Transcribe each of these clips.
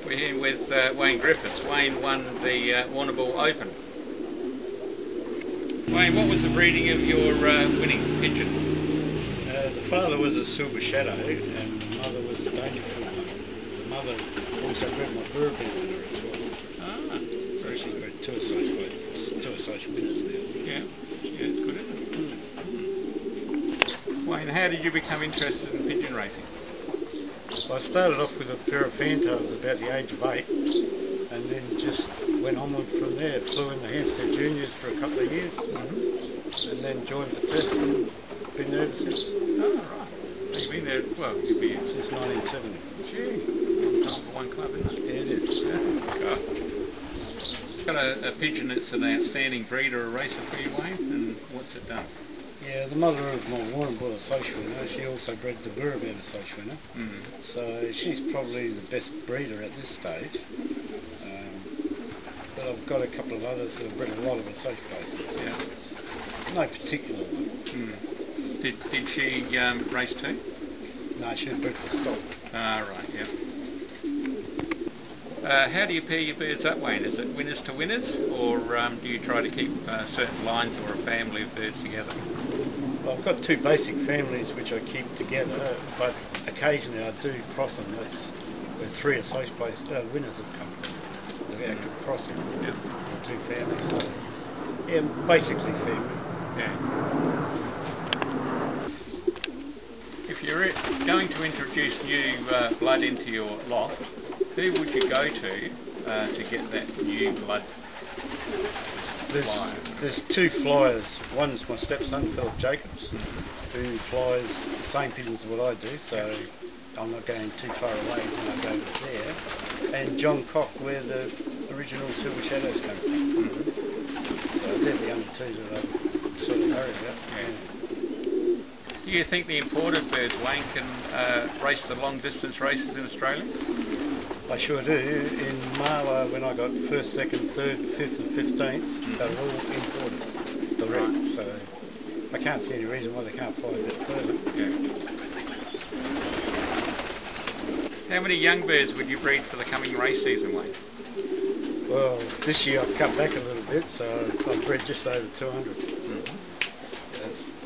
We're here with Wayne Griffiths. Wayne won the Warrnambool Open. Wayne, what was the breeding of your winning pigeon? The father was a silver shadow and the mother was a dangerful one. The mother also bred my bourbon as well. Ah, so she's bred two associate winners now. Yeah, it's good, isn't it? Wayne, how did you become interested in pigeon racing? I started off with a pair of fantails about the age of 8 and then just went onward from there. Flew in the Hampstead Juniors for a couple of years and then joined the test and been there ever since. Oh, right. So you've been there, well, you've been Since 1970. Gee, long time for one club, isn't it? Yeah, it is. Yeah. God. Got a pigeon that's an outstanding breeder or racer for you, Wayne, and what's it done? Yeah, the mother of my Warrnambool associate winner, she also bred the Burrabeen associate winner. So she's probably the best breeder at this stage. But I've got a couple of others that have bred a lot of associate places. Yeah. No particular one. Did she race too? No, she was bred for stock. Ah, right, yeah. How do you pair your birds up, Wayne? Is it winners to winners, or do you try to keep certain lines or a family of birds together? Well, I've got two basic families which I keep together, but occasionally I do cross them. That's where three associate winners have come from. The actual crossing the two families. So, yeah, basically family. Yeah. If you're going to introduce new blood into your loft, who would you go to get that new blood? There's two flyers. One's my stepson, Philip Jacobs, who flies the same pigeons as what I do, so I'm not going too far away when I go there. And John Cock, where the original Silver Shadows come from. So they're the only two that I'm sort of worried about. Yeah. Do you think the imported birds, Wayne, can race the long distance races in Australia? I sure do. In Marla, when I got 1st, 2nd, 3rd, 5th and 15th, they were all imported direct. Right. So I can't see any reason why they can't fly a bit further. Yeah. How many young birds would you breed for the coming race season, Wayne? Well, this year I've cut back a little bit, so I've bred just over 200.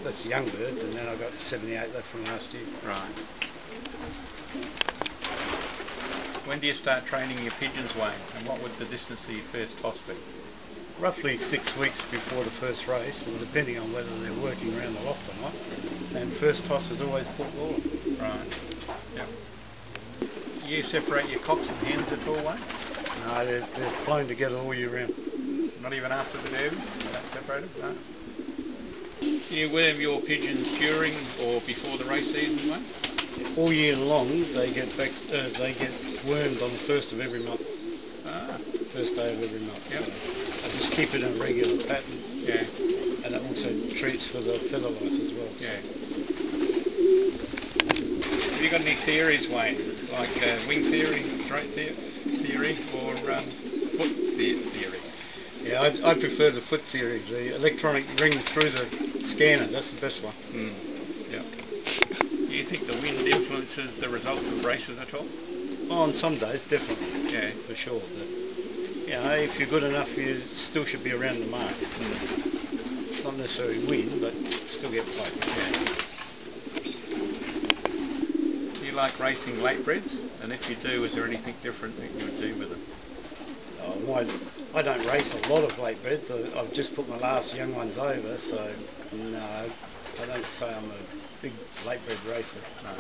That's young birds, and then I've got 78 left from last year. Right. When do you start training your pigeons, Wayne, and what would the distance of your first toss be? Roughly 6 weeks before the first race, and depending on whether they're working around the loft or not. And first toss is always Port Royal. Right. Yep. Do you separate your cocks and hens at all, Wayne? No, they're flown together all year round. Not even after the derby? You don't separate them? No. Do you worm your pigeons during or before the race season, Wayne? All year long they get wormed on the 1st of every month. Ah. First day of every month. Yep. So I just keep it in a regular pattern. Yeah. And it also treats for the feather lice as well. Yeah. Have you got any theories, Wayne? Like wing theory, throat theory, or foot theory? Yeah, I prefer the foot theory, the electronic ring through the scanner. That's the best one. Yeah. Do you think the wind influences the results of races at all? Oh, on some days, definitely. Yeah. For sure. But, you know, if you're good enough, you still should be around the mark. Not necessarily win, but still get placed. Yeah. Do you like racing late breds? And if you do, is there anything different that you would do with them? Oh, I don't race a lot of late breds. I've just put my last young ones over, so no, I don't say I'm a big late bred racer. No.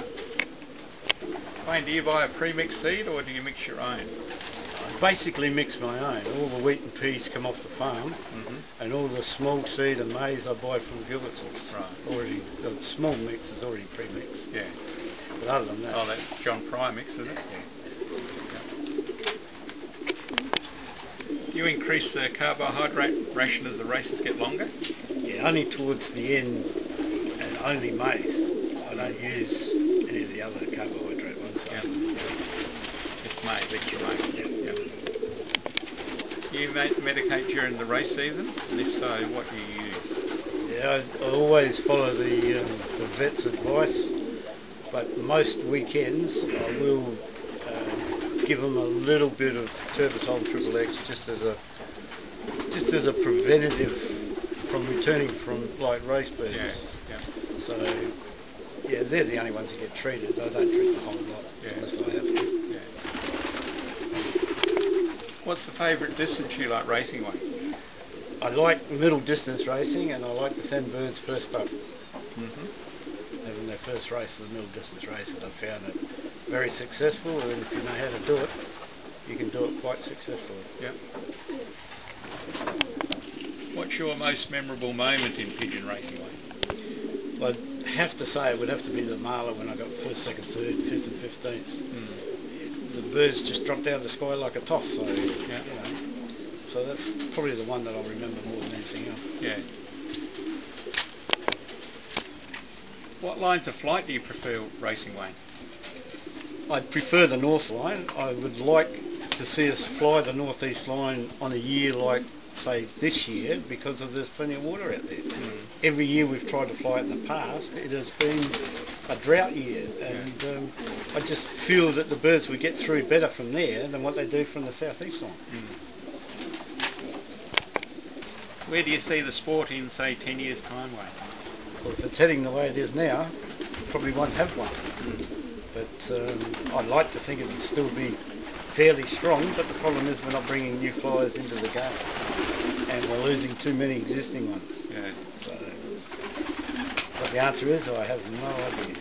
Wayne, do you buy a pre-mixed seed or do you mix your own? I basically mix my own. All the wheat and peas come off the farm, and all the small seed and maize I buy from Gilbert's. Right. Already, the small mix is already pre-mixed. Yeah. But other than that... Oh, that's John Pryor mix, is it? Yeah. Do you increase the carbohydrate ration as the races get longer? Yeah, only towards the end, and only maize. I don't use any of the other carbohydrate ones. Yeah. Just maize, extra maize. Yeah. Do you medicate during the race season? And if so, what do you use? Yeah, I always follow the vet's advice, but most weekends I will give them a little bit of Turbosol Triple X just as a preventative from returning from like race birds. Yeah. So yeah, they're the only ones that get treated. I don't treat the whole lot unless I have to. Yeah. What's the favourite distance you like racing Wayne? I like middle distance racing, and I like to send birds first up. Having their first race is a middle distance race, and I've found it very successful, and if you know how to do it, you can do it quite successfully. Yeah. What's your most memorable moment in pigeon racing Wayne? I'd have to say it would have to be the marler when I got first, second, third, fifth and 15th. The birds just dropped out of the sky like a toss, so you know. So that's probably the one that I'll remember more than anything else. Yeah. What lines of flight do you prefer racing Wayne? I'd prefer the north line. I would like to see us fly the northeast line on a year like, say, this year, because there's plenty of water out there. Every year we've tried to fly it in the past, it has been a drought year, and I just feel that the birds would get through better from there than what they do from the southeast line. Where do you see the sport in, say, 10 years' time, Wayne? Well, if it's heading the way it is now, probably won't have one. But I'd like to think it would still be fairly strong, but the problem is we're not bringing new flyers into the game, and we're losing too many existing ones. Yeah. So, but the answer is I have no idea.